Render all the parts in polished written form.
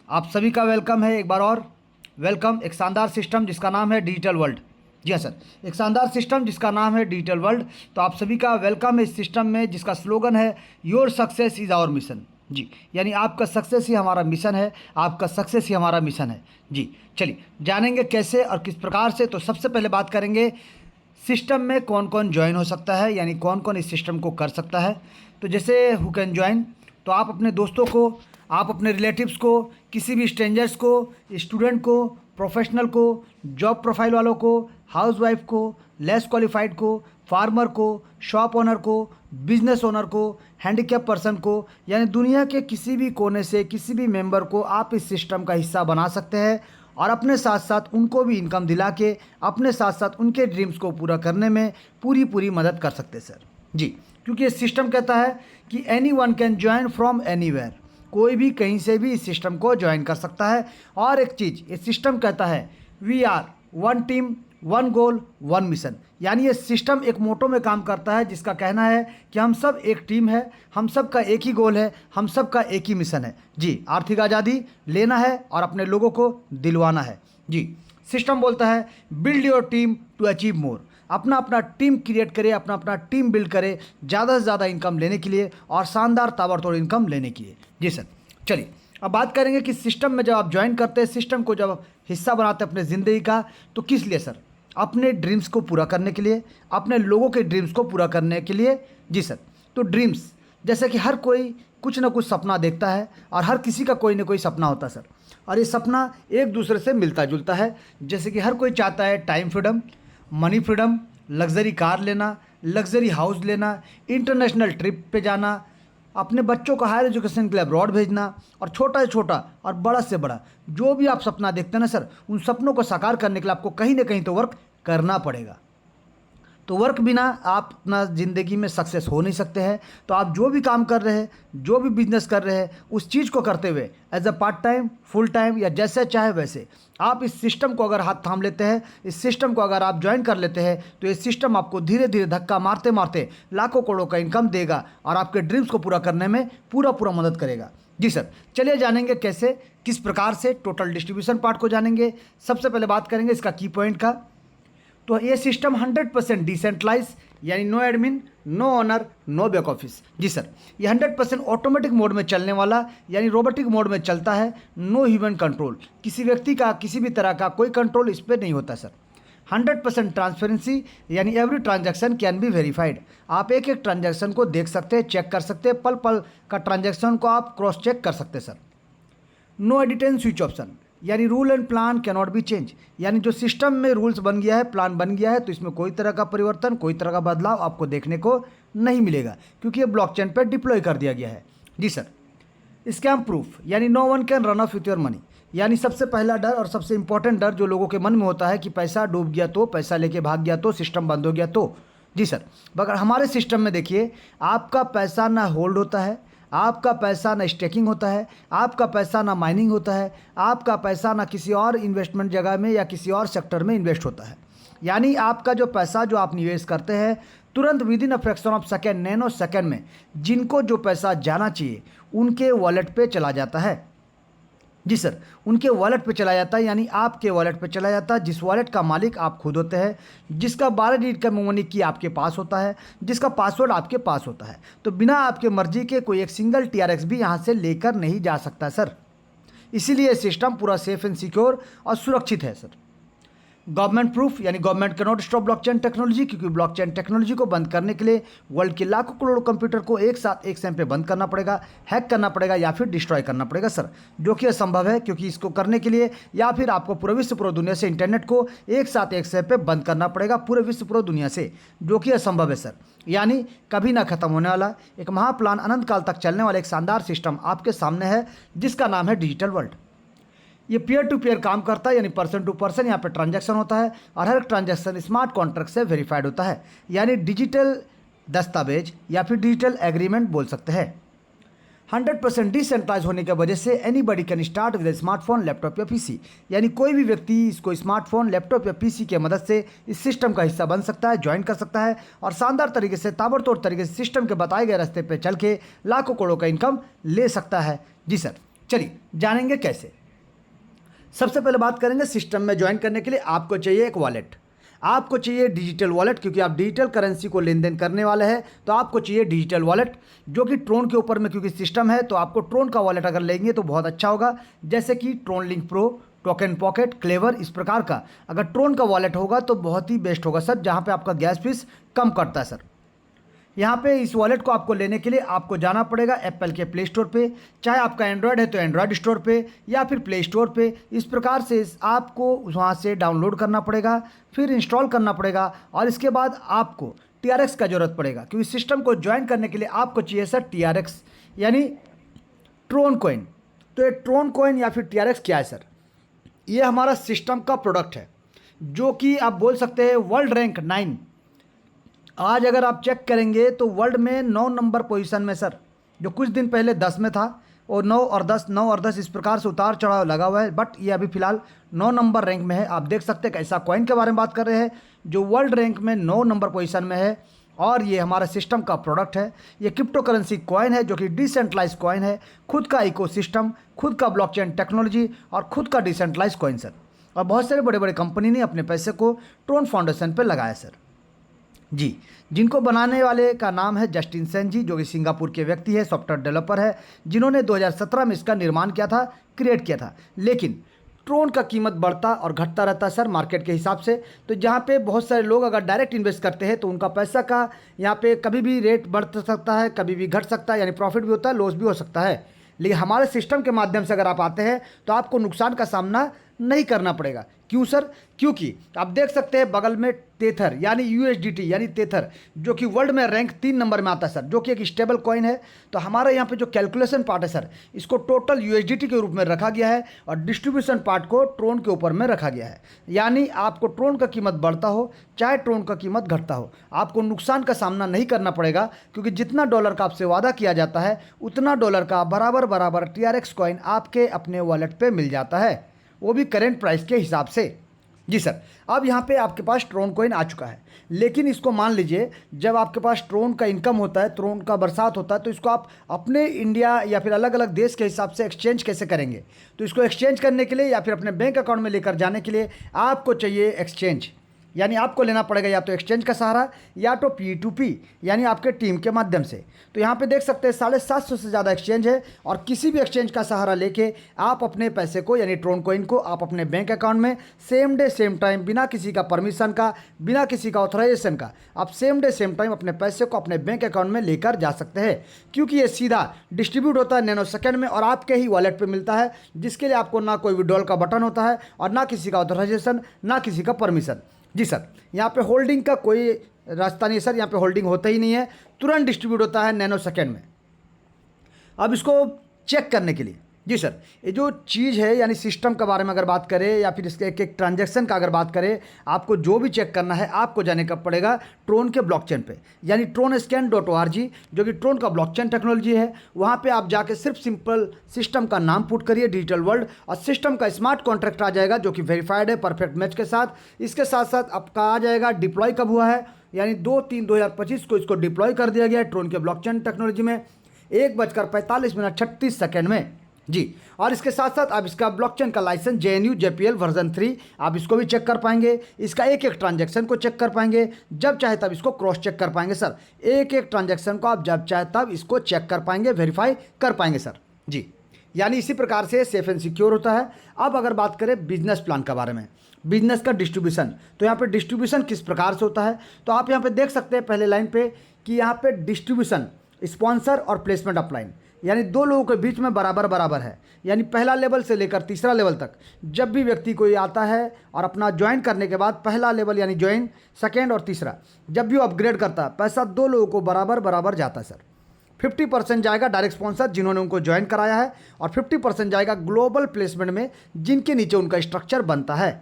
आप सभी का वेलकम है एक बार और। वेलकम एक शानदार सिस्टम जिसका नाम है डिजिटल वर्ल्ड। जी हाँ सर, एक शानदार सिस्टम जिसका नाम है डिजिटल वर्ल्ड। तो आप सभी का वेलकम है इस सिस्टम में जिसका स्लोगन है your success is our mission. जी, यानी आपका सक्सेस ही हमारा मिशन है, आपका सक्सेस ही हमारा मिशन है। जी, चलिए जानेंगे कैसे और किस प्रकार से। तो सबसे पहले बात करेंगे सिस्टम में कौन कौन ज्वाइन हो सकता है, यानी कौन कौन इस सिस्टम को कर सकता है। तो जैसे हु कैन ज्वाइन, तो आप अपने दोस्तों को, आप अपने रिलेटिव्स को, किसी भी स्ट्रेंजर्स को, स्टूडेंट को, प्रोफेशनल को, जॉब प्रोफाइल वालों को, हाउसवाइफ को, लेस क्वालिफाइड को, फार्मर को, शॉप ओनर को, बिजनेस ओनर को, हैंडीकैप पर्सन को, यानी दुनिया के किसी भी कोने से किसी भी मेंबर को आप इस सिस्टम का हिस्सा बना सकते हैं और अपने साथ साथ उनको भी इनकम दिला के अपने साथ साथ उनके ड्रीम्स को पूरा करने में पूरी पूरी मदद कर सकते हैं सर। जी, क्योंकि ये सिस्टम कहता है कि any one can join from anywhere, कोई भी कहीं से भी इस सिस्टम को ज्वाइन कर सकता है। और एक चीज़ ये सिस्टम कहता है we are one team one goal one mission, यानी ये सिस्टम एक मोटो में काम करता है जिसका कहना है कि हम सब एक टीम है, हम सब का एक ही गोल है, हम सब का एक ही मिशन है। जी, आर्थिक आज़ादी लेना है और अपने लोगों को दिलवाना है। जी, सिस्टम बोलता है build your team to achieve more, अपना अपना टीम क्रिएट करे, अपना अपना टीम बिल्ड करे ज़्यादा से ज़्यादा इनकम लेने के लिए और शानदार ताबड़तोड़ इनकम लेने के लिए। जी सर, चलिए अब बात करेंगे कि सिस्टम में जब आप ज्वाइन करते हैं, सिस्टम को जब हिस्सा बनाते हैं अपने ज़िंदगी का, तो किस लिए सर? अपने ड्रीम्स को पूरा करने के लिए, अपने लोगों के ड्रीम्स को पूरा करने के लिए। जी सर, तो ड्रीम्स जैसे कि हर कोई कुछ ना कुछ सपना देखता है और हर किसी का कोई ना कोई सपना होता है सर, और ये सपना एक दूसरे से मिलता जुलता है। जैसे कि हर कोई चाहता है time freedom, money freedom, luxury car लेना, लग्जरी हाउस लेना, इंटरनेशनल ट्रिप पे जाना, अपने बच्चों को हायर एजुकेशन के लिए अब्रॉड भेजना, और छोटा से छोटा और बड़ा से बड़ा जो भी आप सपना देखते हैं ना सर, उन सपनों को साकार करने के लिए आपको कहीं ना कहीं तो वर्क करना पड़ेगा। तो वर्क बिना आप अपना ज़िंदगी में सक्सेस हो नहीं सकते हैं। तो आप जो भी काम कर रहे हैं, जो भी बिजनेस कर रहे हैं, उस चीज़ को करते हुए as a part time, full time या जैसे चाहे वैसे आप इस सिस्टम को अगर हाथ थाम लेते हैं, इस सिस्टम को अगर आप ज्वाइन कर लेते हैं, तो ये सिस्टम आपको धीरे धीरे धक्का मारते मारते लाखों करोड़ों का इनकम देगा और आपके ड्रीम्स को पूरा करने में पूरा पूरा मदद करेगा। जी सर, चलिए जानेंगे कैसे, किस प्रकार से टोटल डिस्ट्रीब्यूशन पार्ट को जानेंगे। सबसे पहले बात करेंगे इसका की पॉइंट का। तो ये सिस्टम 100% डिसेंट्रलाइज, यानी no admin, no owner, no back office. जी सर, ये 100% ऑटोमेटिक मोड में चलने वाला, यानी रोबोटिक मोड में चलता है। नो ह्यूमन कंट्रोल, किसी व्यक्ति का किसी भी तरह का कोई कंट्रोल इस पर नहीं होता सर। 100% ट्रांसपेरेंसी, यानी every transaction can be verified, आप एक एक ट्रांजैक्शन को देख सकते हैं, चेक कर सकते हैं, पल पल का ट्रांजैक्शन को आप क्रॉस चेक कर सकते हैं sir. No edit and switch option, यानी rule and plan can not be change, यानी जो सिस्टम में रूल्स बन गया है, प्लान बन गया है, तो इसमें कोई तरह का परिवर्तन, कोई तरह का बदलाव आपको देखने को नहीं मिलेगा, क्योंकि ये ब्लॉकचेन पर डिप्लॉय कर दिया गया है। जी सर, स्कैम प्रूफ, यानी no one can run off with your money, यानी सबसे पहला डर और सबसे इंपॉर्टेंट डर जो लोगों के मन में होता है कि पैसा डूब गया तो, पैसा लेके भाग गया तो, सिस्टम बंद हो गया तो। जी सर, मगर हमारे सिस्टम में देखिए, आपका पैसा ना होल्ड होता है, आपका पैसा ना स्टेकिंग होता है, आपका पैसा ना माइनिंग होता है, आपका पैसा ना किसी और इन्वेस्टमेंट जगह में या किसी और सेक्टर में इन्वेस्ट होता है। यानी आपका जो पैसा जो आप निवेश करते हैं, तुरंत with in a fraction of second, nano second में जिनको जो पैसा जाना चाहिए उनके वॉलेट पे चला जाता है। जी सर, उनके वॉलेट पे चला जाता है, यानी आपके वॉलेट पे चला जाता है, जिस वॉलेट का मालिक आप खुद होते हैं, जिसका 12 डिजिट का मेमोरी की आपके पास होता है, जिसका पासवर्ड आपके पास होता है। तो बिना आपके मर्जी के कोई एक सिंगल TRX भी यहाँ से लेकर नहीं जा सकता सर। इसीलिए सिस्टम पूरा सेफ एंड सिक्योर और सुरक्षित है सर। गवर्नमेंट प्रूफ, यानी government can not stop blockchain technology, क्योंकि ब्लॉकचेन टेक्नोलॉजी को बंद करने के लिए वर्ल्ड के लाखों करोड़ों कंप्यूटर को एक साथ एक समय पे बंद करना पड़ेगा, हैक करना पड़ेगा या फिर डिस्ट्रॉय करना पड़ेगा सर, जो कि असंभव है, क्योंकि इसको करने के लिए या फिर आपको पूरे विश्व पूरी दुनिया से इंटरनेट को एक साथ एक समय पे बंद करना पड़ेगा, पूरे विश्व पूरी दुनिया से, जो कि असंभव है सर। यानी कभी ना खत्म होने वाला एक महाप्लान, अनंत काल तक चलने वाला एक शानदार सिस्टम आपके सामने है, जिसका नाम है डिजिटल वर्ल्ड। ये पीयर टू पीयर काम करता है, यानी पर्सन टू पर्सन यहाँ पे ट्रांजैक्शन होता है और हर ट्रांजैक्शन स्मार्ट कॉन्ट्रैक्ट से वेरीफाइड होता है, यानी डिजिटल दस्तावेज या फिर डिजिटल एग्रीमेंट बोल सकते हैं। 100% डिसेंट्रलाइज होने की वजह से anybody can start with smartphone, laptop या PC, यानी कोई भी व्यक्ति इसको स्मार्टफोन, लैपटॉप या PC के मदद से इस सिस्टम का हिस्सा बन सकता है, ज्वाइन कर सकता है और शानदार तरीके से, ताबड़तोड़ तरीके से सिस्टम के बताए गए रास्ते पर चल के लाखों करोड़ों का इनकम ले सकता है। जी सर, चलिए जानेंगे कैसे। सबसे पहले बात करेंगे सिस्टम में ज्वाइन करने के लिए आपको चाहिए एक वॉलेट, आपको चाहिए डिजिटल वॉलेट, क्योंकि आप डिजिटल करेंसी को लेन देन करने वाले हैं तो आपको चाहिए डिजिटल वॉलेट जो कि ट्रोन के ऊपर में क्योंकि सिस्टम है तो आपको ट्रोन का वॉलेट अगर लेंगे तो बहुत अच्छा होगा, जैसे कि Tron Link Pro, Token Pocket, Klever, इस प्रकार का अगर ट्रोन का वॉलेट होगा तो बहुत ही बेस्ट होगा सर, जहाँ पे आपका गैस फीस कम करता है सर। यहाँ पे इस वॉलेट को आपको लेने के लिए आपको जाना पड़ेगा एप्पल के प्ले स्टोर पे, चाहे आपका एंड्रॉयड है तो एंड्रॉयड स्टोर पे या फिर प्ले स्टोर पे, इस प्रकार से आपको वहाँ से डाउनलोड करना पड़ेगा, फिर इंस्टॉल करना पड़ेगा और इसके बाद आपको TRX का ज़रूरत पड़ेगा, क्योंकि सिस्टम को ज्वाइन करने के लिए आपको चाहिए सर TRX यानी ट्रोन कॉइन। तो ये ट्रोन कॉइन या फिर TRX क्या है सर? ये हमारा सिस्टम का प्रोडक्ट है जो कि आप बोल सकते हैं वर्ल्ड रैंक 9। आज अगर आप चेक करेंगे तो वर्ल्ड में 9 नंबर पोजीशन में सर, जो कुछ दिन पहले 10 में था और 9 और 10 9 और 10 इस प्रकार से उतार चढ़ाव लगा हुआ है, बट ये अभी फिलहाल 9 नंबर रैंक में है। आप देख सकते हैं ऐसा कॉइन के बारे में बात कर रहे हैं जो वर्ल्ड रैंक में 9 नंबर पोजीशन में है और ये हमारा सिस्टम का प्रोडक्ट है। ये क्रिप्टो करेंसी कॉइन है जो कि डिसेंट्रलाइज कॉइन है, खुद का इकोसिस्टम, खुद का ब्लॉकचेन टेक्नोलॉजी और खुद का डिसेंट्रलाइज कॉइन सर। और बहुत सारे बड़े बड़े कंपनी ने अपने पैसे को ट्रोन फाउंडेशन पर लगाया सर जी, जिनको बनाने वाले का नाम है जस्टिन सेन जी, जो कि सिंगापुर के व्यक्ति है, सॉफ्टवेयर डेवलपर है, जिन्होंने 2017 में इसका निर्माण किया था, क्रिएट किया था। लेकिन ट्रोन का कीमत बढ़ता और घटता रहता है सर मार्केट के हिसाब से, तो जहाँ पे बहुत सारे लोग अगर डायरेक्ट इन्वेस्ट करते हैं तो उनका पैसा का यहाँ पे कभी भी रेट बढ़ सकता है, कभी भी घट सकता है, यानी प्रॉफिट भी होता है, लॉस भी हो सकता है। लेकिन हमारे सिस्टम के माध्यम से अगर आप आते हैं तो आपको नुकसान का सामना नहीं करना पड़ेगा। क्यों सर? क्योंकि आप देख सकते हैं बगल में टेथर यानी USDT यानी टेथर जो कि वर्ल्ड में रैंक 3 नंबर में आता है सर, जो कि एक स्टेबल कॉइन है। तो हमारे यहाँ पे जो कैलकुलेशन पार्ट है सर, इसको टोटल USDT के रूप में रखा गया है और डिस्ट्रीब्यूशन पार्ट को ट्रोन के ऊपर में रखा गया है। यानी आपको ट्रोन का कीमत बढ़ता हो चाहे ट्रोन का कीमत घटता हो, आपको नुकसान का सामना नहीं करना पड़ेगा, क्योंकि जितना डॉलर का आपसे वादा किया जाता है उतना डॉलर का बराबर बराबर TRX कॉइन आपके अपने वॉलेट पे मिल जाता है, वो भी करेंट प्राइस के हिसाब से। जी सर, अब यहाँ पे आपके पास ट्रोन कॉइन आ चुका है, लेकिन इसको मान लीजिए जब आपके पास ट्रोन का इनकम होता है, ट्रोन का बरसात होता है, तो इसको आप अपने इंडिया या फिर अलग अलग देश के हिसाब से एक्सचेंज कैसे करेंगे? तो इसको एक्सचेंज करने के लिए या फिर अपने बैंक अकाउंट में लेकर जाने के लिए आपको चाहिए एक्सचेंज, यानी आपको लेना पड़ेगा या तो एक्सचेंज का सहारा या तो P2P यानी आपके टीम के माध्यम से। तो यहाँ पे देख सकते हैं 750 से ज़्यादा एक्सचेंज है और किसी भी एक्सचेंज का सहारा लेके आप अपने पैसे को यानी ट्रोन कॉइन को आप अपने बैंक अकाउंट में सेम डे सेम टाइम बिना किसी का परमिशन का, बिना किसी का ऑथराइजेशन का, आप सेम डे सेम टाइम अपने पैसे को अपने बैंक अकाउंट में लेकर जा सकते हैं, क्योंकि ये सीधा डिस्ट्रीब्यूट होता है नैनो सेकेंड में और आपके ही वॉलेट पर मिलता है, जिसके लिए आपको ना कोई विड्रॉल का बटन होता है और ना किसी का ऑथराइजेशन, ना किसी का परमिशन। जी सर, यहाँ पे होल्डिंग का कोई रास्ता नहीं है सर, यहाँ पे होल्डिंग होता ही नहीं है, तुरंत डिस्ट्रीब्यूट होता है नैनो सेकेंड में। अब इसको चेक करने के लिए जी सर, ये जो चीज़ है यानी सिस्टम के बारे में अगर बात करें या फिर इसके एक एक ट्रांजैक्शन का अगर बात करें, आपको जो भी चेक करना है आपको जाने का पड़ेगा ट्रोन के ब्लॉकचेन पे, यानी tronscan.org जो कि ट्रोन का ब्लॉकचेन टेक्नोलॉजी है। वहाँ पे आप जाके सिर्फ सिंपल सिस्टम का नाम पुट करिए डिजिटल वर्ल्ड और सिस्टम का स्मार्ट कॉन्ट्रैक्ट आ जाएगा जो कि वेरीफाइड है परफेक्ट मैच के साथ। इसके साथ साथ आपका आ जाएगा डिप्लॉय कब हुआ है, यानी 2/3/2025 को इसको डिप्लॉय कर दिया गया है ट्रोन के ब्लॉकचेन टेक्नोलॉजी में 1:45 में जी। और इसके साथ साथ आप इसका ब्लॉकचेन का लाइसेंस JNU JPL वर्जन 3 आप इसको भी चेक कर पाएंगे, इसका एक एक ट्रांजैक्शन को चेक कर पाएंगे, जब चाहे तब इसको क्रॉस चेक कर पाएंगे सर, एक एक ट्रांजैक्शन को आप जब चाहे तब इसको चेक कर पाएंगे, वेरीफाई कर पाएंगे सर जी। यानी इसी प्रकार से सेफ एंड सिक्योर होता है। अब अगर बात करें बिजनेस प्लान के बारे में, बिजनेस का डिस्ट्रीब्यूशन, तो यहाँ पे डिस्ट्रीब्यूशन किस प्रकार से होता है, तो आप यहाँ पे देख सकते हैं पहले लाइन पे कि यहाँ पे डिस्ट्रीब्यूशन स्पॉन्सर और प्लेसमेंट अपलाइन, यानी दो लोगों के बीच में बराबर बराबर है, यानी पहला लेवल से लेकर तीसरा लेवल तक जब भी व्यक्ति कोई आता है और अपना ज्वाइन करने के बाद पहला लेवल यानी ज्वाइन, सेकेंड और तीसरा जब भी वो अपग्रेड करता है, पैसा दो लोगों को बराबर बराबर जाता है सर। 50% जाएगा डायरेक्ट स्पॉन्सर जिन्होंने उनको ज्वाइन कराया है और 50% जाएगा ग्लोबल प्लेसमेंट में जिनके नीचे उनका स्ट्रक्चर बनता है।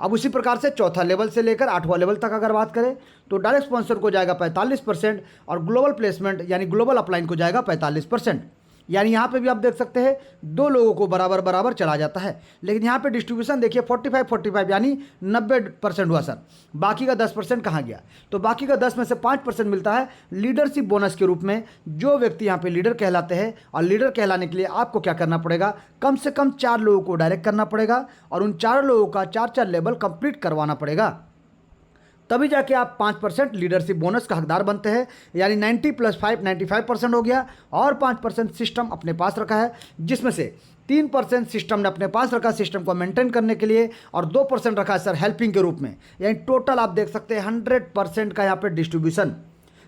अब उसी प्रकार से चौथा लेवल से लेकर 8वां लेवल तक अगर बात करें तो डायरेक्ट स्पॉन्सर को जाएगा 45% और ग्लोबल प्लेसमेंट यानी ग्लोबल अपलाइन को जाएगा 45%। यानी यहाँ पे भी आप देख सकते हैं 2 लोगों को बराबर बराबर चला जाता है। लेकिन यहाँ पे डिस्ट्रीब्यूशन देखिए 45-45 यानी 90% हुआ सर। बाकी का 10% कहाँ गया? तो बाकी का 10 में से 5% मिलता है लीडरशिप बोनस के रूप में। जो व्यक्ति यहाँ पे लीडर कहलाते हैं, और लीडर कहलाने के लिए आपको क्या करना पड़ेगा, कम से कम 4 लोगों को डायरेक्ट करना पड़ेगा और उन 4 लोगों का 4-4 लेवल कंप्लीट करवाना पड़ेगा, तभी जाके आप 5% लीडरशिप बोनस का हकदार बनते हैं। यानी 90 + 5 95% हो गया, और 5% सिस्टम अपने पास रखा है, जिसमें से 3% सिस्टम ने अपने पास रखा सिस्टम को मेंटेन करने के लिए, और 2% रखा है सर हेल्पिंग के रूप में। यानी टोटल आप देख सकते हैं 100% का यहाँ पे डिस्ट्रीब्यूशन।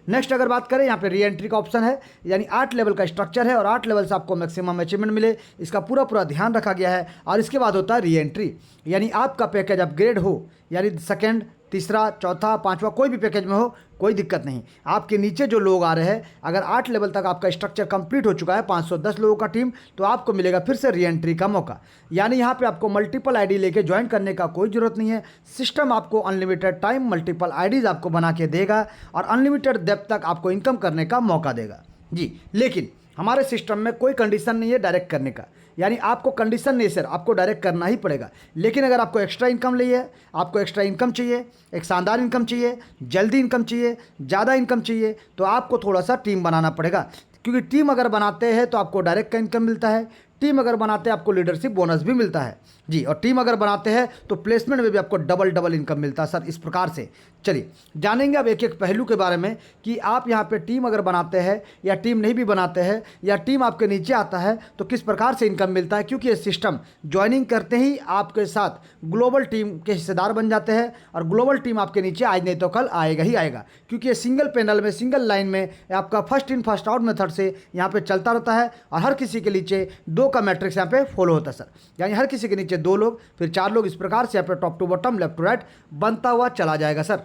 नेक्स्ट अगर बात करें, यहाँ पे री एंट्री का ऑप्शन है, यानी 8 लेवल का स्ट्रक्चर है और 8 लेवल से आपको मैक्सिमम अचीवमेंट मिले, इसका पूरा ध्यान रखा गया है। और इसके बाद होता है री एंट्री, यानी आपका पैकेज अपग्रेड हो, यानी सेकंड, तीसरा, चौथा, पांचवा कोई भी पैकेज में हो, कोई दिक्कत नहीं। आपके नीचे जो लोग आ रहे हैं, अगर 8 लेवल तक आपका स्ट्रक्चर कंप्लीट हो चुका है, 510 लोगों का टीम, तो आपको मिलेगा फिर से री एंट्री का मौका। यानी यहाँ पे आपको मल्टीपल आईडी लेके ज्वाइन करने का कोई ज़रूरत नहीं है। सिस्टम आपको अनलिमिटेड टाइम मल्टीपल आईडीज़ आपको बना के देगा और अनलिमिटेड डेप्थ तक आपको इनकम करने का मौका देगा जी। लेकिन हमारे सिस्टम में कोई कंडीशन नहीं है डायरेक्ट करने का, यानी आपको कंडीशन नहीं सर, आपको डायरेक्ट करना ही पड़ेगा। लेकिन अगर आपको एक्स्ट्रा इनकम चाहिए, आपको एक्स्ट्रा इनकम चाहिए, एक शानदार इनकम चाहिए, जल्दी इनकम चाहिए, ज़्यादा इनकम चाहिए, तो आपको थोड़ा सा टीम बनाना पड़ेगा। क्योंकि टीम अगर बनाते हैं तो आपको डायरेक्ट का इनकम मिलता है, टीम अगर बनाते हैं आपको लीडरशिप बोनस भी मिलता है जी, और टीम अगर बनाते हैं तो प्लेसमेंट में भी आपको डबल इनकम मिलता है सर। इस प्रकार से चलिए जानेंगे अब एक एक पहलू के बारे में कि आप यहाँ पे टीम अगर बनाते हैं या टीम नहीं भी बनाते हैं, या टीम आपके नीचे आता है तो किस प्रकार से इनकम मिलता है। क्योंकि ये सिस्टम ज्वाइनिंग करते ही आपके साथ ग्लोबल टीम के हिस्सेदार बन जाते हैं, और ग्लोबल टीम आपके नीचे आज नहीं तो कल आएगा ही आएगा। क्योंकि ये सिंगल पैनल में, सिंगल लाइन में आपका first in first out method से यहाँ पे चलता रहता है, और हर किसी के नीचे 2 का मैट्रिक्स यहाँ पे फॉलो होता है सर। यानी हर किसी के नीचे 2 लोग, फिर 4 लोग, इस प्रकार से यहाँ पे top to bottom, left to right बनता हुआ चला जाएगा सर।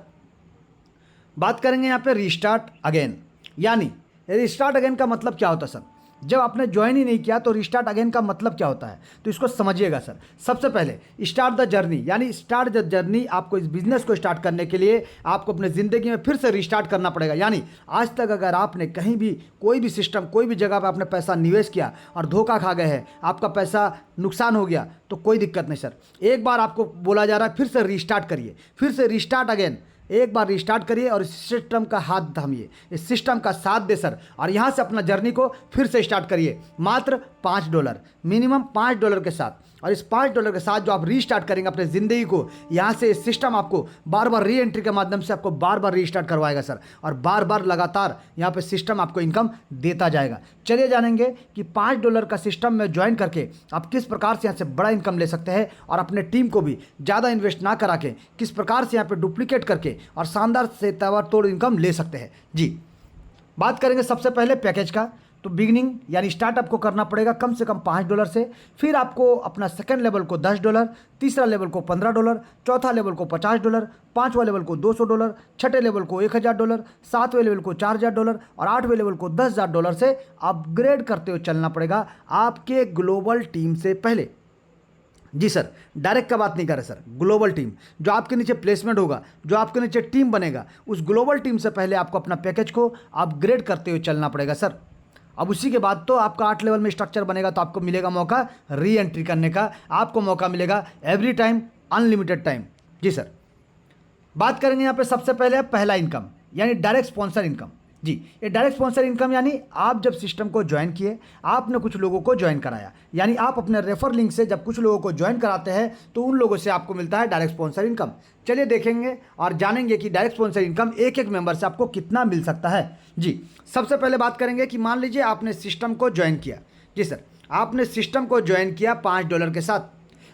बात करेंगे यहाँ पे रीस्टार्ट अगेन। यानी रीस्टार्ट अगेन का मतलब क्या होता है सर? जब आपने ज्वाइन ही नहीं किया तो रिस्टार्ट अगेन का मतलब क्या होता है, तो इसको समझिएगा सर। सबसे पहले स्टार्ट द जर्नी, यानी स्टार्ट द जर्नी, आपको इस बिजनेस को स्टार्ट करने के लिए आपको अपने ज़िंदगी में फिर से रिस्टार्ट करना पड़ेगा। यानी आज तक अगर आपने कहीं भी कोई भी सिस्टम, कोई भी जगह पर आपने पैसा निवेश किया और धोखा खा गए हैं, आपका पैसा नुकसान हो गया, तो कोई दिक्कत नहीं सर। एक बार आपको बोला जा रहा है फिर से रिस्टार्ट करिए, फिर से रिस्टार्ट अगेन, एक बार रिस्टार्ट करिए और इस सिस्टम का हाथ थामिए, इस सिस्टम का साथ दे सर, और यहाँ से अपना जर्नी को फिर से स्टार्ट करिए। मात्र $5, मिनिमम $5 के साथ, और इस $5 के साथ जो आप रीस्टार्ट करेंगे अपने ज़िंदगी को, यहाँ से इस सिस्टम आपको बार बार री एंट्री के माध्यम से आपको बार बार रीस्टार्ट करवाएगा सर, और बार बार लगातार यहाँ पे सिस्टम आपको इनकम देता जाएगा। चलिए जानेंगे कि $5 का सिस्टम में ज्वाइन करके आप किस प्रकार से यहाँ से बड़ा इनकम ले सकते हैं, और अपने टीम को भी ज़्यादा इन्वेस्ट ना करा के किस प्रकार से यहाँ पर डुप्लीकेट करके और शानदार से ताबड़तोड़ इनकम ले सकते हैं जी। बात करेंगे सबसे पहले पैकेज का। तो बिगिनिंग यानी स्टार्टअप को करना पड़ेगा कम से कम $5 से, फिर आपको अपना सेकंड लेवल को $10, तीसरा लेवल को $15, चौथा लेवल को $50, पांचवा लेवल को $200, छठे लेवल को $1000, सातवें लेवल को $4000 और आठवें लेवल को $10000 से अपग्रेड करते हुए चलना पड़ेगा आपके ग्लोबल टीम से पहले जी सर। डायरेक्ट का बात नहीं कर रहे सर, ग्लोबल टीम जो आपके नीचे प्लेसमेंट होगा, जो आपके नीचे टीम बनेगा, उस ग्लोबल टीम से पहले आपको अपना पैकेज को अपग्रेड करते हुए चलना पड़ेगा सर। अब उसी के बाद तो आपका 8 लेवल में स्ट्रक्चर बनेगा, तो आपको मिलेगा मौका री एंट्री करने का, आपको मौका मिलेगा एवरी टाइम, अनलिमिटेड टाइम जी सर। बात करेंगे यहाँ पे सबसे पहले पहला इनकम, यानी डायरेक्ट स्पॉन्सर इनकम जी। ये डायरेक्ट स्पॉन्सर इनकम यानी आप जब सिस्टम को ज्वाइन किए, आपने कुछ लोगों को ज्वाइन कराया, यानी आप अपने रेफर लिंक से जब कुछ लोगों को ज्वाइन कराते हैं तो उन लोगों से आपको मिलता है डायरेक्ट स्पॉन्सर इनकम। चलिए देखेंगे और जानेंगे कि डायरेक्ट स्पॉन्सर इनकम एक एक मेंबर से आपको कितना मिल सकता है जी। सबसे पहले बात करेंगे कि मान लीजिए आपने सिस्टम को ज्वाइन किया जी सर, आपने सिस्टम को ज्वाइन किया $5 के साथ,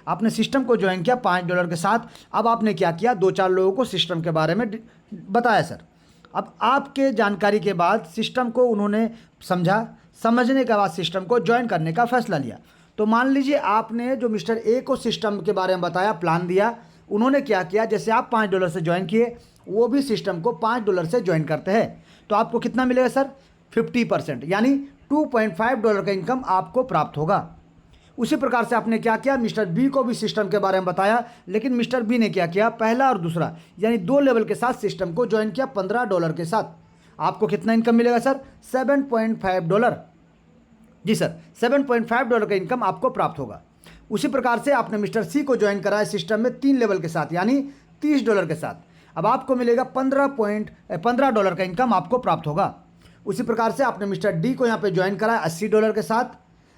आपने सिस्टम को ज्वाइन किया $5 के साथ। अब आपने क्या किया, 2-4 लोगों को सिस्टम के बारे में बताया सर। अब आपके जानकारी के बाद सिस्टम को उन्होंने समझा, समझने के बाद सिस्टम को ज्वाइन करने का फैसला लिया। तो मान लीजिए आपने जो मिस्टर ए को सिस्टम के बारे में बताया, प्लान दिया, उन्होंने क्या किया, जैसे आप $5 से ज्वाइन किए, वो भी सिस्टम को $5 से ज्वाइन करते हैं, तो आपको कितना मिलेगा सर, 50%, यानी $2.5 का इनकम आपको प्राप्त होगा। उसी प्रकार से आपने क्या किया, मिस्टर बी को भी सिस्टम के बारे में बताया, लेकिन मिस्टर बी ने क्या किया, पहला और दूसरा यानी 2 लेवल के साथ सिस्टम को ज्वाइन किया $15 के साथ। आपको कितना इनकम मिलेगा सर, $7.5। जी सर, $7.5 का इनकम आपको प्राप्त होगा। उसी प्रकार से आपने मिस्टर सी को ज्वाइन करा है सिस्टम में 3 लेवल के साथ, यानी $30 के साथ। अब आपको मिलेगा $15 का इनकम आपको प्राप्त होगा। उसी प्रकार से आपने मिस्टर डी को यहाँ पे ज्वाइन करा है $80 के साथ,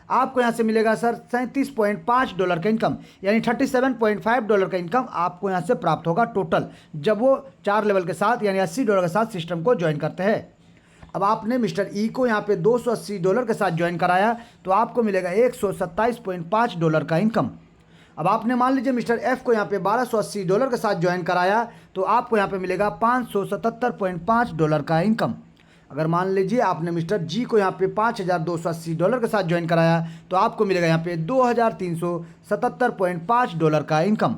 आपको यहाँ से मिलेगा सर $37.5 का इनकम, यानी $37.5 का इनकम आपको यहाँ से प्राप्त होगा टोटल, जब वो 4 लेवल के साथ यानी $80 के साथ सिस्टम को ज्वाइन करते हैं। अब आपने मिस्टर ई को यहाँ पे $280 के साथ ज्वाइन कराया तो आपको मिलेगा $127.5 का इनकम। अब आपने मान लीजिए मिस्टर एफ को यहाँ पे $1280 के साथ ज्वाइन कराया तो आपको यहाँ पे मिलेगा $577.5 का इनकम। अगर मान लीजिए आपने मिस्टर जी को यहाँ पे $5280 के साथ ज्वाइन कराया तो आपको मिलेगा यहाँ पे $2377.5 का इनकम।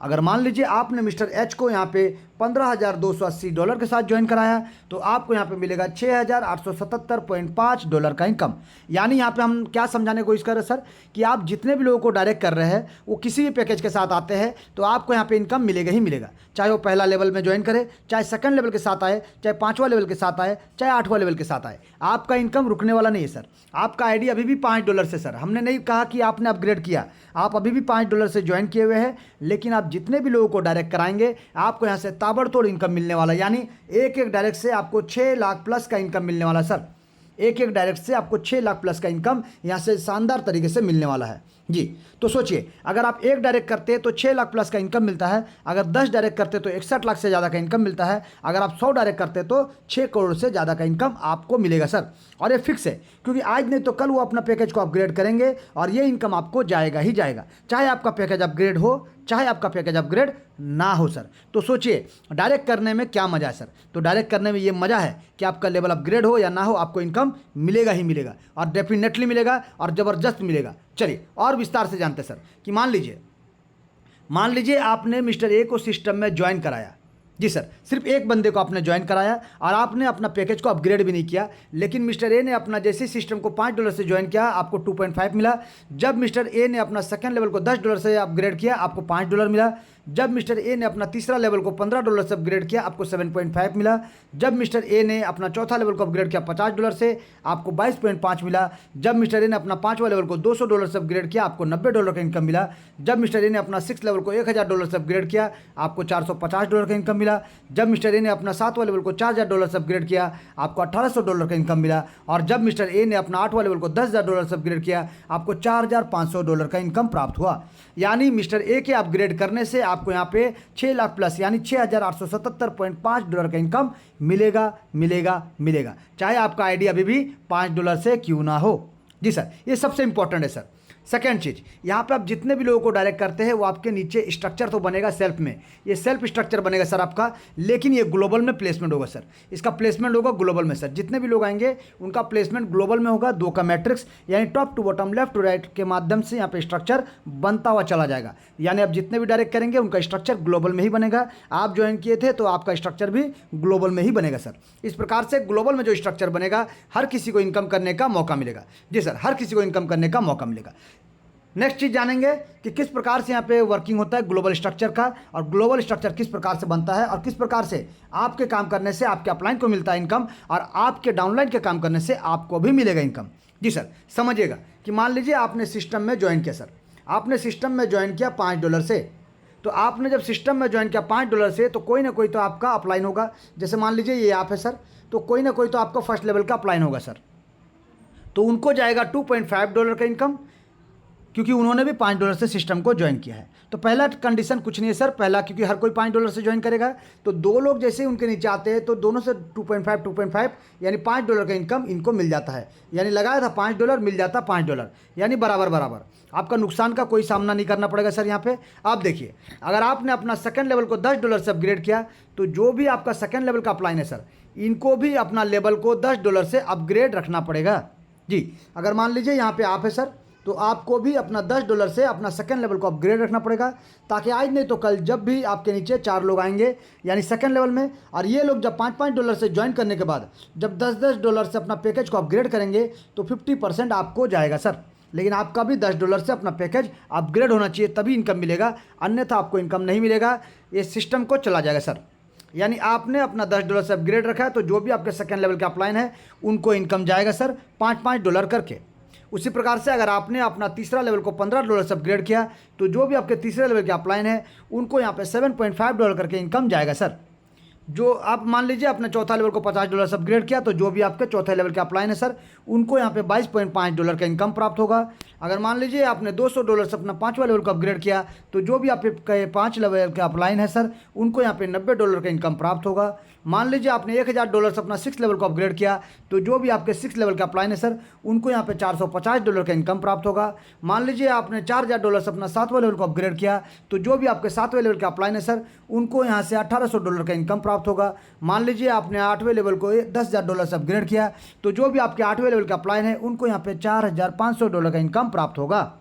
अगर मान लीजिए आपने मिस्टर एच को यहाँ पे $15,280 के साथ ज्वाइन कराया तो आपको यहाँ पे मिलेगा $6,877.5 का इनकम। यानी यहाँ पे हम क्या समझाने की कोशिश कर रहे हैं सर कि आप जितने भी लोगों को डायरेक्ट कर रहे हैं वो किसी भी पैकेज के साथ आते हैं तो आपको यहाँ पे इनकम मिलेगा ही मिलेगा, चाहे वो पहला लेवल में ज्वाइन करे, चाहे सेकंड लेवल के साथ आए, चाहे 5वां लेवल के साथ आए, चाहे 8वां लेवल के साथ आए, आपका इनकम रुकने वाला नहीं है सर। आपका आईडी अभी भी $5 से सर, हमने नहीं कहा कि आपने अपग्रेड किया, आप अभी भी $5 से ज्वाइन किए हुए हैं, लेकिन आप जितने भी लोगों को डायरेक्ट कराएंगे आपको यहाँ से ताबड़तोड़ इनकम मिलने वाला, यानी एक डायरेक्ट से आपको 6 लाख प्लस का इनकम मिलने वाला सर। एक डायरेक्ट से आपको 6 लाख प्लस का इनकम यहाँ से शानदार तरीके से मिलने वाला है जी। तो सोचिए, अगर आप एक डायरेक्ट करते हैं तो 6 लाख प्लस का इनकम मिलता है, अगर 10 डायरेक्ट करते तो 61 लाख से ज़्यादा का इनकम मिलता है, अगर आप 100 डायरेक्ट करते तो 6 करोड़ से ज़्यादा का इनकम आपको मिलेगा सर। और ये फिक्स है, क्योंकि आज नहीं तो कल वो अपना पैकेज को अपग्रेड करेंगे और ये इनकम आपको जाएगा ही जाएगा, चाहे आपका पैकेज अपग्रेड हो चाहे आपका पैकेज अपग्रेड ना हो सर। तो सोचिए डायरेक्ट करने में क्या मज़ा है सर। तो डायरेक्ट करने में ये मज़ा है कि आपका लेवल अपग्रेड हो या ना हो, आपको इनकम मिलेगा ही मिलेगा और डेफिनेटली मिलेगा और ज़बरदस्त मिलेगा। चलिए और विस्तार से जानते सर कि मान लीजिए आपने मिस्टर ए को सिस्टम में ज्वाइन कराया। जी सर, सिर्फ एक बंदे को आपने ज्वाइन कराया और आपने अपना पैकेज को अपग्रेड भी नहीं किया, लेकिन मिस्टर ए ने अपना जैसे सिस्टम को $5 से ज्वाइन किया आपको 2.5 मिला। जब मिस्टर ए ने अपना सेकंड लेवल को $10 से अपग्रेड किया आपको $5 मिला। जब मिस्टर ए ने अपना तीसरा लेवल को $15 से अपग्रेड किया आपको 7.5 मिला। जब मिस्टर ए ने अपना चौथा लेवल को अपग्रेड किया $50 से आपको 22.5 मिला। जब मिस्टर ए ने अपना 5वां लेवल को $200 से अपग्रेड किया आपको $90 का इनकम मिला। जब मिस्टर ए ने अपना 6 लेवल को $1000 से अपग्रेड किया आपको $450 का इनकम मिला। जब मिस्टर ए ने अपना 7वां लेवल को $4000 से अपग्रेड किया आपको $1800 का इनकम मिला। और जब मिस्टर ए ने अपना 8वां लेवल को $10000 से अपग्रेड किया आपको $4500 का इनकम प्राप्त हुआ। यानी मिस्टर ए के अपग्रेड करने से आपको यहाँ पे 6 लाख प्लस यानी $6,877.5 का इनकम मिलेगा, चाहे आपका आईडी अभी भी $5 से क्यों ना हो। जी सर, ये सबसे इंपॉर्टेंट है सर। सेकेंड चीज़, यहाँ पे आप जितने भी लोगों को डायरेक्ट करते हैं वो आपके नीचे स्ट्रक्चर तो बनेगा सेल्फ में, ये सेल्फ स्ट्रक्चर बनेगा सर आपका, लेकिन ये ग्लोबल में प्लेसमेंट होगा सर। इसका प्लेसमेंट होगा ग्लोबल में सर। जितने भी लोग आएंगे उनका प्लेसमेंट ग्लोबल में होगा, 2 का मैट्रिक्स यानी top to bottom left to right के माध्यम से यहाँ पे स्ट्रक्चर बनता हुआ चला जाएगा। यानी आप जितने भी डायरेक्ट करेंगे उनका स्ट्रक्चर ग्लोबल में ही बनेगा। आप ज्वाइन किए थे तो आपका स्ट्रक्चर भी ग्लोबल में ही बनेगा सर। इस प्रकार से ग्लोबल में जो स्ट्रक्चर बनेगा हर किसी को इनकम करने का मौका मिलेगा। जी सर, हर किसी को इनकम करने का मौका मिलेगा। नेक्स्ट चीज़ जानेंगे कि किस प्रकार से यहाँ पे वर्किंग होता है ग्लोबल स्ट्रक्चर का, और ग्लोबल स्ट्रक्चर किस प्रकार से बनता है और किस प्रकार से आपके काम करने से आपके अपलाइन को मिलता है इनकम और आपके डाउनलाइन के काम करने से आपको भी मिलेगा इनकम। जी सर, समझिएगा कि मान लीजिए आपने सिस्टम में ज्वाइन किया सर, आपने सिस्टम में ज्वाइन किया $5 से, तो आपने जब सिस्टम में ज्वाइन किया $5 से तो कोई ना कोई तो आपका अपलाइन होगा। जैसे मान लीजिए ये ऐप है सर, तो कोई ना कोई तो आपका फर्स्ट लेवल का अपलाइन होगा सर, तो उनको जाएगा $2.5 का इनकम, क्योंकि उन्होंने भी $5 से सिस्टम को ज्वाइन किया है। तो पहला कंडीशन कुछ नहीं है सर, पहला क्योंकि हर कोई $5 से ज्वाइन करेगा, तो 2 लोग जैसे ही उनके नीचे आते हैं तो दोनों से 2.5 यानी $5 का इनकम इनको मिल जाता है। यानी लगाया था $5 मिल जाता $5, यानी बराबर। आपका नुकसान का कोई सामना नहीं करना पड़ेगा सर। यहाँ पे आप देखिए, अगर आपने अपना सेकंड लेवल को $10 से अपग्रेड किया तो जो भी आपका सेकंड लेवल का अपलाइन है सर, इनको भी अपना लेवल को $10 से अपग्रेड रखना पड़ेगा। जी, अगर मान लीजिए यहाँ पे आप है सर, तो आपको भी अपना $10 से अपना सेकंड लेवल को अपग्रेड रखना पड़ेगा, ताकि आज नहीं तो कल जब भी आपके नीचे 4 लोग आएंगे यानी सेकंड लेवल में, और ये लोग जब $5 से ज्वाइन करने के बाद जब $10 से अपना पैकेज को अपग्रेड करेंगे तो 50% आपको जाएगा सर। लेकिन आपका भी $10 से अपना पैकेज अपग्रेड होना चाहिए, तभी इनकम मिलेगा, अन्यथा आपको इनकम नहीं मिलेगा। ये सिस्टम को चला जाएगा सर। यानी आपने अपना $10 से अपग्रेड रखा है तो जो भी आपके सेकंड लेवल के अपलाइन है उनको इनकम जाएगा सर $5 करके। उसी प्रकार से अगर आपने अपना तीसरा लेवल को $15 से अपग्रेड किया तो जो भी आपके तीसरे लेवल के अपलाइन है उनको यहाँ पे $7.5 करके इनकम जाएगा सर। जो आप मान लीजिए अपने चौथा लेवल को $50 से अपग्रेड किया तो जो भी आपके चौथे लेवल के अपलाइन है सर उनको यहाँ पे $22.5 का इनकम प्राप्त होगा। अगर मान लीजिए आपने $200 से अपना पाँचवा लेवल को अपग्रेड किया तो जो भी आपके 5 लेवल के अपलाइन है सर उनको यहाँ पे $90 का इनकम प्राप्त होगा। मान लीजिए आपने $1000 से अपना 6 लेवल को अपग्रेड किया तो जो भी आपके 6 लेवल का अपलाइन है सर उनको यहाँ पे $450 का इनकम प्राप्त होगा। मान लीजिए आपने $4000 से अपना 7वां लेवल को अपग्रेड किया तो जो भी आपके 7वें लेवल के अपलाइन है सर उनको यहाँ से $1800 का इनकम प्राप्त होगा। मान लीजिए आपने 8वें लेवल को $10,000 से अपग्रेड किया तो जो भी आपके 8वें लेवल के अपलाइन है उनको यहाँ पे $4500 का इनकम प्राप्त होगा।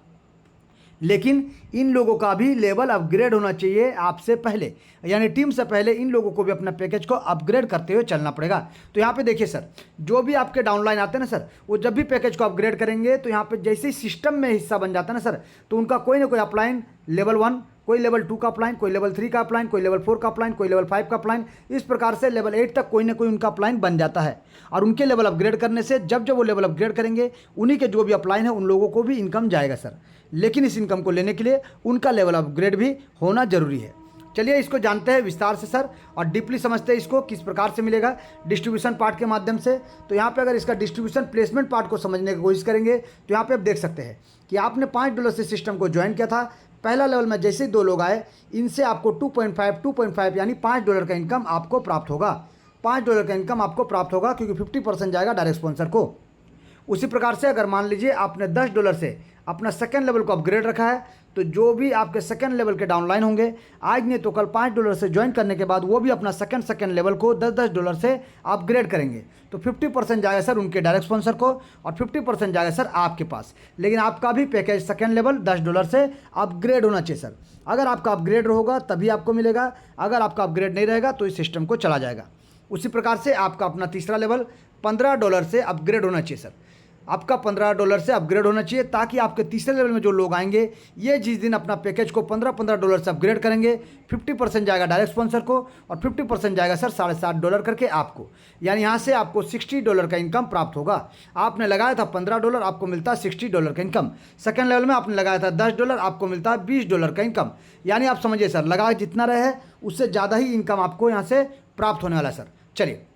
लेकिन इन लोगों का भी लेवल अपग्रेड होना चाहिए आपसे पहले, यानी टीम से पहले इन लोगों को भी अपना पैकेज को अपग्रेड करते हुए चलना पड़ेगा। तो यहाँ पे देखिए सर, जो भी आपके डाउनलाइन आते हैं ना सर, वो जब भी पैकेज को अपग्रेड करेंगे तो यहाँ पे जैसे ही सिस्टम में हिस्सा बन जाता है ना सर, तो उनका कोई ना कोई अपलाइन लेवल 1, कोई लेवल 2 का अपलाइन, कोई लेवल 3 का अपलाइन, कोई लेवल 4 का अपलाइन, कोई लेवल 5 का अपलाइन, इस प्रकार से लेवल 8 तक कोई ना कोई उनका अपलाइन बन जाता है। और उनके लेवल अपग्रेड करने से जब जब वो लेवल अपग्रेड करेंगे उन्हीं के जो भी अपलाइन है उन लोगों को भी इनकम जाएगा सर। लेकिन इस इनकम को लेने के लिए उनका लेवल अपग्रेड भी होना जरूरी है। चलिए इसको जानते हैं विस्तार से सर और डीपली समझते हैं इसको किस प्रकार से मिलेगा डिस्ट्रीब्यूशन पार्ट के माध्यम से। तो यहाँ पे अगर इसका डिस्ट्रीब्यूशन प्लेसमेंट पार्ट को समझने की कोशिश करेंगे तो यहाँ पे आप देख सकते हैं कि आपने $5 से सिस्टम को ज्वाइन किया था। पहला लेवल में जैसे ही 2 लोग आए इनसे आपको 2.5 यानी $5 का इनकम आपको प्राप्त होगा। $5 का इनकम आपको प्राप्त होगा क्योंकि 50% जाएगा डायरेक्ट स्पॉन्सर को। उसी प्रकार से अगर मान लीजिए आपने $10 से अपना सेकंड लेवल को अपग्रेड रखा है तो जो भी आपके सेकंड लेवल के डाउनलाइन होंगे आज नहीं तो कल $5 से ज्वाइन करने के बाद वो भी अपना सेकंड लेवल को $10 से अपग्रेड करेंगे। तो 50% जाएगा सर उनके डायरेक्ट स्पॉन्सर को और 50% जाएगा सर आपके पास। लेकिन आपका भी पैकेज सेकंड लेवल $10 से अपग्रेड होना चाहिए सर। अगर आपका अपग्रेड होगा तभी आपको मिलेगा, अगर आपका अपग्रेड नहीं रहेगा तो इस सिस्टम को चला जाएगा। उसी प्रकार से आपका अपना तीसरा लेवल $15 से अपग्रेड होना चाहिए सर। आपका $15 से अपग्रेड होना चाहिए ताकि आपके तीसरे लेवल में जो लोग आएंगे ये जिस दिन अपना पैकेज को $15 से अपग्रेड करेंगे 50% जाएगा डायरेक्ट स्पॉन्सर को और 50% जाएगा सर $7.5 करके आपको, यानी यहाँ से आपको $60 का इनकम प्राप्त होगा। आपने लगाया था $15, आपको मिलता है $60 का इनकम। सेकंड लेवल में आपने लगाया था $10, आपको मिलता है $20 का इनकम। यानी आप समझिए सर, लगा जितना रहे उससे ज़्यादा ही इनकम आपको यहाँ से प्राप्त होने वाला है सर। चलिए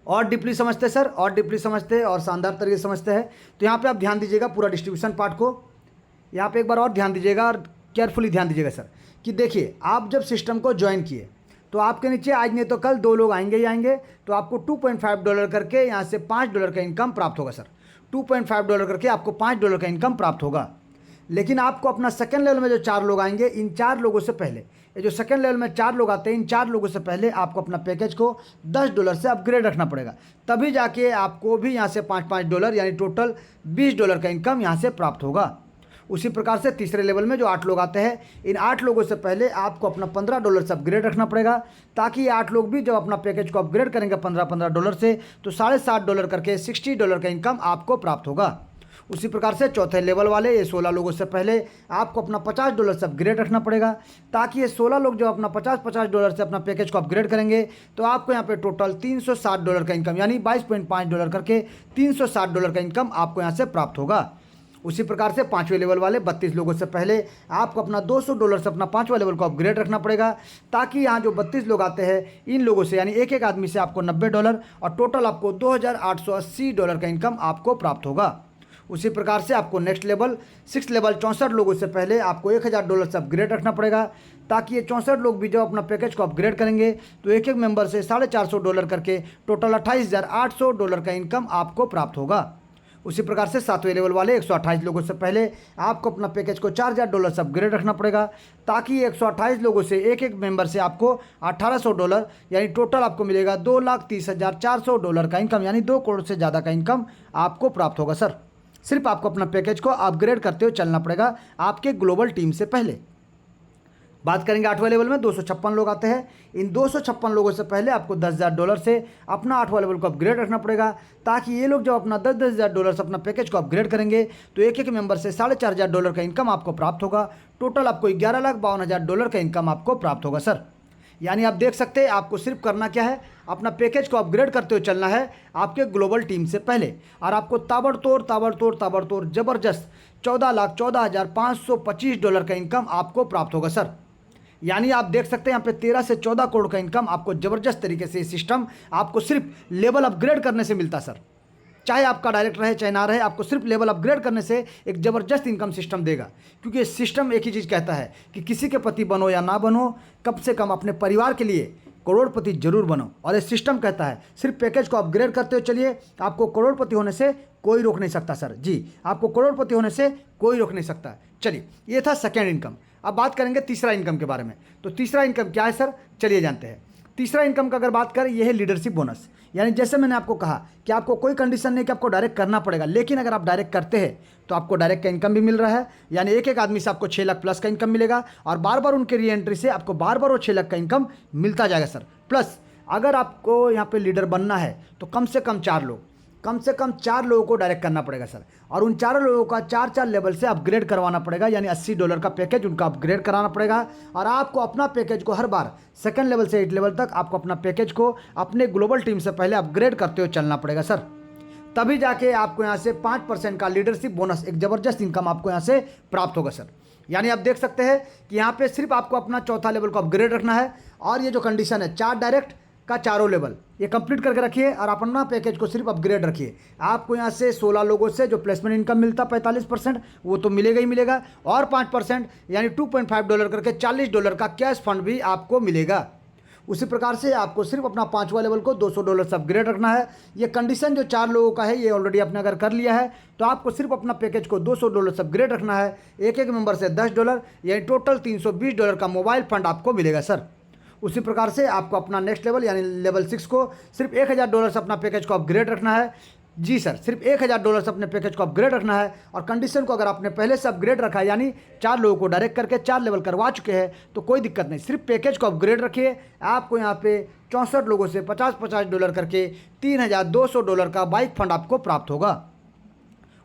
और डीपली समझते हैं सर, और डीपली समझते हैं और शानदार तरीके से समझते हैं। तो यहाँ पे आप ध्यान दीजिएगा पूरा डिस्ट्रीब्यूशन पार्ट को, यहाँ पे एक बार और ध्यान दीजिएगा और केयरफुली ध्यान दीजिएगा सर कि देखिए आप जब सिस्टम को ज्वाइन किए तो आपके नीचे आज नहीं तो कल 2 लोग आएंगे ही आएंगे, तो आपको $2.5 करके यहाँ से $5 का इनकम प्राप्त होगा सर। $2.5 करके आपको $5 का इनकम प्राप्त होगा। लेकिन आपको अपना सेकंड लेवल में जो 4 लोग आएंगे इन 4 लोगों से पहले, ये जो सेकंड लेवल में 4 लोग आते हैं इन 4 लोगों से पहले आपको अपना पैकेज को $10 से अपग्रेड रखना पड़ेगा, तभी जाके आपको भी यहाँ से $5 यानी टोटल $20 का इनकम यहाँ से प्राप्त होगा। उसी प्रकार से तीसरे लेवल में जो 8 लोग आते हैं इन 8 लोगों से पहले आपको अपना $15 से अपग्रेड रखना पड़ेगा, ताकि ये 8 लोग भी जब अपना पैकेज को अपग्रेड करेंगे $15 से तो $7.5 करके $60 का इनकम आपको प्राप्त होगा। उसी प्रकार से चौथे लेवल वाले ये 16 लोगों से पहले आपको अपना $50 से अपग्रेड रखना पड़ेगा, ताकि ये 16 लोग जब अपना $50 से अपना पैकेज को अपग्रेड करेंगे तो आपको यहाँ पे टोटल $360 का इनकम यानी $22.5 करके $360 का इनकम आपको यहाँ से प्राप्त होगा। उसी प्रकार से 5वें लेवल वाले 32 लोगों से पहले आपको अपना $200 से अपना 5वां लेवल को अपग्रेड रखना पड़ेगा, ताकि यहाँ जो 32 लोग आते हैं इन लोगों से यानी एक आदमी से आपको $90 और टोटल आपको $2,880 का इनकम आपको प्राप्त होगा। उसी प्रकार से आपको नेक्स्ट लेवल 6 लेवल 64 लोगों से पहले आपको $1,000 से अपग्रेड रखना पड़ेगा, ताकि ये 64 लोग भी जब अपना पैकेज को अपग्रेड करेंगे तो एक मेंबर से $450 करके टोटल $28,800 का इनकम आपको प्राप्त होगा। उसी प्रकार से 7वें लेवल वाले 128 लोगों से पहले आपको अपना पैकेज को $4,000 से अपग्रेड रखना पड़ेगा, ताकि 128 लोगों से एक मेंबर से आपको $1,800 यानी टोटल आपको मिलेगा $2,30,400 का इनकम, यानी 2 करोड़ से ज़्यादा का इनकम आपको प्राप्त होगा सर। सिर्फ आपको अपना पैकेज को अपग्रेड करते हुए चलना पड़ेगा आपके ग्लोबल टीम से पहले। बात करेंगे 8वें लेवल में 256 लोग आते हैं। इन 256 लोगों से पहले आपको $10,000 से अपना 8वां लेवल को अपग्रेड रखना पड़ेगा, ताकि ये लोग जब अपना $10,000 से अपना पैकेज को अपग्रेड करेंगे तो एक मेंबर से $4,500 का इनकम आपको प्राप्त होगा। टोटल आपको $11,52,000 का इनकम आपको प्राप्त होगा सर। यानी आप देख सकते हैं आपको सिर्फ करना क्या है, अपना पैकेज को अपग्रेड करते हुए चलना है आपके ग्लोबल टीम से पहले, और आपको ताबड़तोड़ ज़बरदस्त $14,14,525 का इनकम आपको प्राप्त होगा सर। यानी आप देख सकते हैं यहाँ पे 13 से 14 करोड़ का इनकम आपको ज़बरदस्त तरीके से ये सिस्टम आपको सिर्फ लेवल अपग्रेड करने से मिलता सर। चाहे आपका डायरेक्ट रहे चाहे ना रहे, आपको सिर्फ लेवल अपग्रेड करने से एक ज़बरदस्त इनकम सिस्टम देगा। क्योंकि ये सिस्टम एक ही चीज़ कहता है कि किसी के पति बनो या ना बनो, कम से कम अपने परिवार के लिए करोड़पति जरूर बनो। और ये सिस्टम कहता है सिर्फ पैकेज को अपग्रेड करते हुए चलिए, आपको करोड़पति होने से कोई रोक नहीं सकता सर। जी, आपको करोड़पति होने से कोई रोक नहीं सकता। चलिए, ये था सेकेंड इनकम। अब बात करेंगे तीसरा इनकम के बारे में। तो तीसरा इनकम क्या है सर, चलिए जानते हैं। तीसरा इनकम का अगर बात करें, यह है लीडरशिप बोनस। यानी जैसे मैंने आपको कहा कि आपको कोई कंडीशन नहीं कि आपको डायरेक्ट करना पड़ेगा, लेकिन अगर आप डायरेक्ट करते हैं तो आपको डायरेक्ट का इनकम भी मिल रहा है। यानी एक एक आदमी से आपको 6 लाख प्लस का इनकम मिलेगा, और बार बार उनके री एंट्री से आपको बार बार वो 6 लाख का इनकम मिलता जाएगा सर। प्लस अगर आपको यहाँ पे लीडर बनना है तो कम से कम 4 लोगों को डायरेक्ट करना पड़ेगा सर, और उन 4 लोगों का 4 लेवल से अपग्रेड करवाना पड़ेगा। यानी $80 का पैकेज उनका अपग्रेड कराना पड़ेगा, और आपको अपना पैकेज को हर बार 2nd लेवल से 8 लेवल तक आपको अपना पैकेज को अपने ग्लोबल टीम से पहले अपग्रेड करते हुए चलना पड़ेगा सर। तभी जाके आपको यहाँ से 5% का लीडरशिप बोनस, एक ज़बरदस्त इनकम आपको यहाँ से प्राप्त होगा सर। यानी आप देख सकते हैं कि यहाँ पे सिर्फ आपको अपना 4था लेवल को अपग्रेड रखना है, और ये जो कंडीशन है 4 डायरेक्ट का 4 लेवल ये कंप्लीट करके रखिए, और अपना पैकेज को सिर्फ अपग्रेड रखिए। आपको यहाँ से 16 लोगों से जो प्लेसमेंट इनकम मिलता 45% वो तो मिलेगा ही मिलेगा, और 5% यानी $2.5 करके $40 का कैश फंड भी आपको मिलेगा। उसी प्रकार से आपको सिर्फ अपना 5वां लेवल को $200 से अपग्रेड रखना है। ये कंडीशन जो 4 लोगों का है ये ऑलरेडी आपने अगर कर लिया है तो आपको सिर्फ अपना पैकेज को $200 से अपग्रेड रखना है। एक मेंबर से $10 यानी टोटल $320 का मोबाइल फंड आपको मिलेगा सर। उसी प्रकार से आपको अपना नेक्स्ट लेवल यानी लेवल 6 को सिर्फ $1000 से अपना पैकेज को अपग्रेड रखना है। जी सर, सिर्फ $1000 से अपने पैकेज को अपग्रेड रखना है, और कंडीशन को अगर आपने पहले से अपग्रेड रखा है यानी 4 लोगों को डायरेक्ट करके 4 लेवल करवा चुके हैं तो कोई दिक्कत नहीं, सिर्फ पैकेज को अपग्रेड रखिए। आपको यहाँ पे 64 लोगों से $50 करके $3200 का बाइक फंड आपको प्राप्त होगा।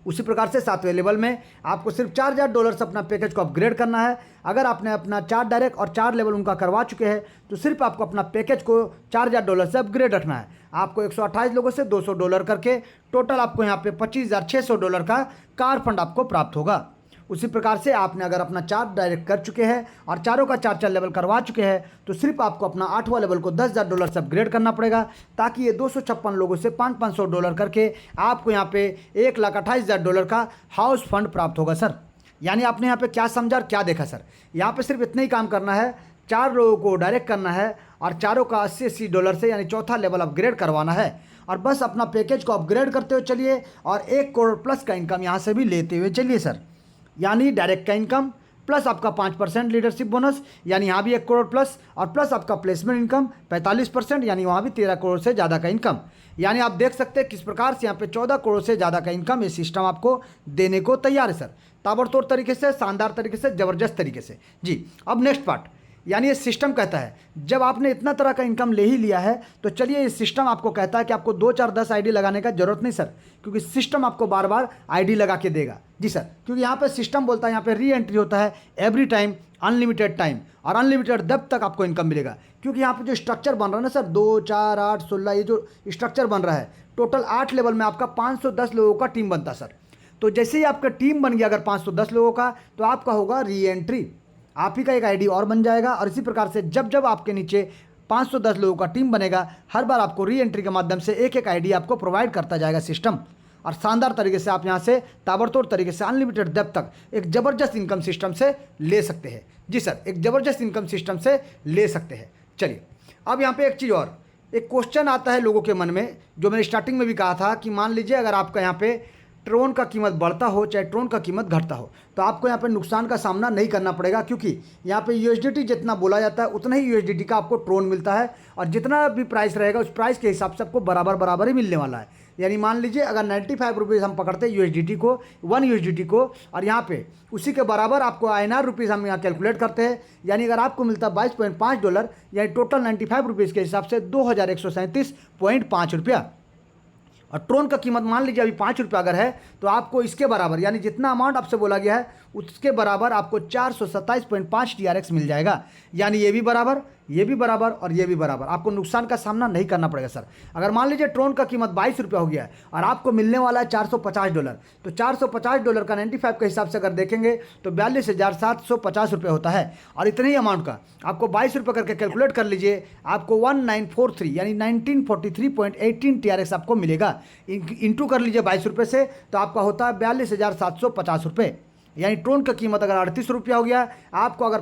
उसी प्रकार से 7वें लेवल में आपको सिर्फ $4000 से अपना पैकेज को अपग्रेड करना है। अगर आपने अपना 4 डायरेक्ट और 4 लेवल उनका करवा चुके हैं तो सिर्फ आपको अपना पैकेज को $4000 से अपग्रेड रखना है। आपको 128 लोगों से $200 करके टोटल आपको यहाँ पे $25,600 का कार फंड आपको प्राप्त होगा। उसी प्रकार से आपने अगर अपना 4 डायरेक्ट कर चुके हैं और चारों का 4 लेवल करवा चुके हैं तो सिर्फ आपको अपना 8वां लेवल को $10,000 से अपग्रेड करना पड़ेगा, ताकि ये 256 लोगों से $500 करके आपको यहाँ पे $1,28,000 का हाउस फंड प्राप्त होगा सर। यानी आपने यहाँ पे क्या समझा और क्या देखा सर, यहाँ पे सिर्फ इतना ही काम करना है, 4 लोगों को डायरेक्ट करना है और चारों का $80 से यानी 4था लेवल अपग्रेड करवाना है, और बस अपना पैकेज को अपग्रेड करते हुए चलिए और 1 करोड़ प्लस का इनकम यहाँ से भी लेते हुए चलिए सर। यानी डायरेक्ट का इनकम प्लस आपका 5% लीडरशिप बोनस यानी यहाँ भी 1 करोड़ प्लस, और प्लस आपका प्लेसमेंट इनकम 45% यानी वहाँ भी 13 करोड़ से ज़्यादा का इनकम। यानी आप देख सकते हैं किस प्रकार से यहाँ पे 14 करोड़ से ज़्यादा का इनकम ये सिस्टम आपको देने को तैयार है सर, ताबड़तोड़ तरीके से, शानदार तरीके से, ज़बरदस्त तरीके से। जी, अब नेक्स्ट पार्ट, यानी ये सिस्टम कहता है जब आपने इतना तरह का इनकम ले ही लिया है तो चलिए ये सिस्टम आपको कहता है कि आपको 2 4 10 आईडी लगाने का जरूरत नहीं सर, क्योंकि सिस्टम आपको बार बार आईडी लगा के देगा। जी सर, क्योंकि यहाँ पे सिस्टम बोलता है यहाँ पे री एंट्री होता है एवरी टाइम, अनलिमिटेड टाइम और अनलिमिटेड जब तक आपको इनकम मिलेगा। क्योंकि यहाँ पे जो स्ट्रक्चर बन रहा है ना सर, 2 4 8 16 ये जो स्ट्रक्चर बन रहा है, टोटल 8 लेवल में आपका 510 लोगों का टीम बनता सर। तो जैसे ही आपका टीम बन गया अगर 510 लोगों का, तो आपका होगा री एंट्री, आप ही का एक आईडी और बन जाएगा। और इसी प्रकार से जब जब आपके नीचे 510 लोगों का टीम बनेगा, हर बार आपको री एंट्री के माध्यम से एक एक आईडी आपको प्रोवाइड करता जाएगा सिस्टम, और शानदार तरीके से आप यहाँ से ताबड़तोड़ तरीके से अनलिमिटेड डेप्थ तक एक ज़बरदस्त इनकम सिस्टम से ले सकते हैं। जी सर, एक ज़बरदस्त इनकम सिस्टम से ले सकते हैं। चलिए, अब यहाँ पे एक चीज़ और, एक क्वेश्चन आता है लोगों के मन में, जो मैंने स्टार्टिंग में भी कहा था कि मान लीजिए अगर आपका यहाँ पे ट्रोन का कीमत बढ़ता हो चाहे ट्रोन का कीमत घटता हो, तो आपको यहाँ पे नुकसान का सामना नहीं करना पड़ेगा, क्योंकि यहाँ पे यूएसडीटी जितना बोला जाता है उतना ही यूएसडीटी का आपको ट्रोन मिलता है, और जितना भी प्राइस रहेगा उस प्राइस के हिसाब से आपको बराबर ही मिलने वाला है। यानी मान लीजिए अगर 95 रुपीज़ हम पकड़ते हैं यूएसडीटी को, 1 यूएसडीटी को, और यहाँ पे उसी के बराबर आपको INR रुपीज़ हम यहाँ कैलकुलेट करते हैं, यानी अगर आपको मिलता $22.5 यानी टोटल 95 रुपीज़ के हिसाब से 2137.5 रुपया, और ट्रोन का कीमत मान लीजिए अभी ₹5 अगर है तो आपको इसके बराबर यानी जितना अमाउंट आपसे बोला गया है उसके बराबर आपको 427.5 TRX मिल जाएगा। यानी ये भी बराबर, ये भी बराबर और ये भी बराबर, आपको नुकसान का सामना नहीं करना पड़ेगा सर। अगर मान लीजिए ट्रोन का कीमत 22 रुपया हो गया है और आपको मिलने वाला है $450, तो $450 का 95 के हिसाब से अगर देखेंगे तो 42,750 रुपये होता है। और इतने ही अमाउंट का आपको 22 रुपये करके कैलकुलेट कर लीजिए, आपको 1943 यानी 1943.18 TRX आपको मिलेगा। इंटू कर लीजिए 22 रुपये से, तो आपका होता है 42,750 रुपये। यानी ट्रोन का कीमत अगर 38 रुपया हो गया, आपको अगर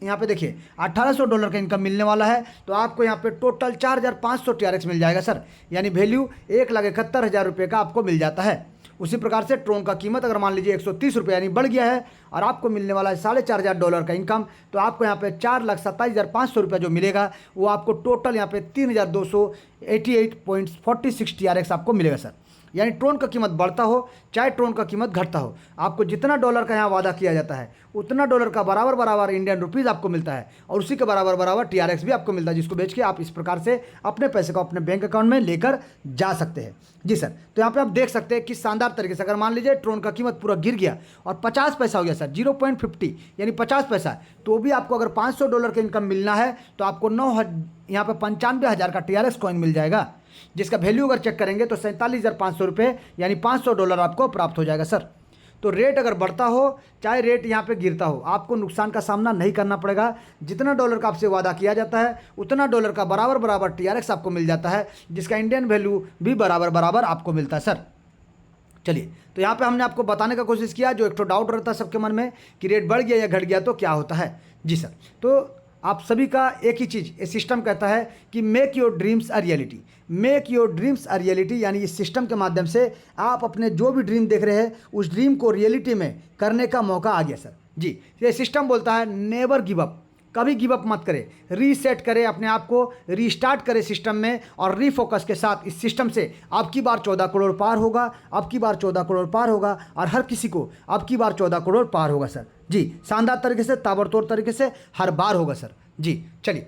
यहाँ पे देखिए $1800 का इनकम मिलने वाला है, तो आपको यहाँ पे टोटल 4500 TRX मिल जाएगा सर। यानी वैल्यू 1,71,000 रुपये का आपको मिल जाता है। उसी प्रकार से ट्रोन का कीमत अगर मान लीजिए 130 रुपये यानी बढ़ गया है और आपको मिलने वाला है $4,500 का इनकम, तो आपको यहाँ पे 4,27,500 रुपये जो मिलेगा वो आपको टोटल यहाँ पे 3,288.46 TRX आपको मिलेगा सर। यानी ट्रोन का कीमत बढ़ता हो चाहे ट्रोन का कीमत घटता हो, आपको जितना डॉलर का यहाँ वादा किया जाता है उतना डॉलर का बराबर बराबर इंडियन रुपीज़ आपको मिलता है और उसी के बराबर बराबर TRX भी आपको मिलता है, जिसको बेच के आप इस प्रकार से अपने पैसे को अपने बैंक अकाउंट में लेकर जा सकते हैं। जी सर, तो यहाँ पे आप देख सकते हैं कि शानदार तरीके से अगर मान लीजिए ट्रोन का कीमत पूरा गिर गया और 50 पैसा हो गया सर, 0.50 यानी 50 पैसा, तो भी आपको अगर $500 का इनकम मिलना है तो आपको यहाँ पे 95,000 का TRX कॉइन मिल जाएगा, जिसका वैल्यू अगर चेक करेंगे तो 47,500 रुपये यानी $500 आपको प्राप्त हो जाएगा सर। तो रेट अगर बढ़ता हो चाहे रेट यहाँ पे गिरता हो, आपको नुकसान का सामना नहीं करना पड़ेगा। जितना डॉलर का आपसे वादा किया जाता है उतना डॉलर का बराबर बराबर TRX आपको मिल जाता है, जिसका इंडियन वैल्यू भी बराबर बराबर आपको मिलता है सर। चलिए, तो यहाँ पे हमने आपको बताने का कोशिश किया, जो एक तो डाउट रहता है सबके मन में कि रेट बढ़ गया या घट गया तो क्या होता है। जी सर, तो आप सभी का एक ही चीज़ ये सिस्टम कहता है कि make your dreams a reality, make your dreams a reality. यानी इस सिस्टम के माध्यम से आप अपने जो भी ड्रीम देख रहे हैं उस ड्रीम को रियलिटी में करने का मौका आ गया सर। जी, ये सिस्टम बोलता है नेवर गिव अप, कभी गिव अप मत करें, रीसेट करें अपने आप को, रीस्टार्ट करें सिस्टम में और रीफोकस के साथ इस सिस्टम से अब की बार 14 करोड़ पार होगा, अब की बार 14 करोड़ पार होगा और हर किसी को अब की बार 14 करोड़ पार होगा सर। जी, शानदार तरीके से, ताबड़तोड़ तरीके से हर बार होगा सर। जी, चलिए।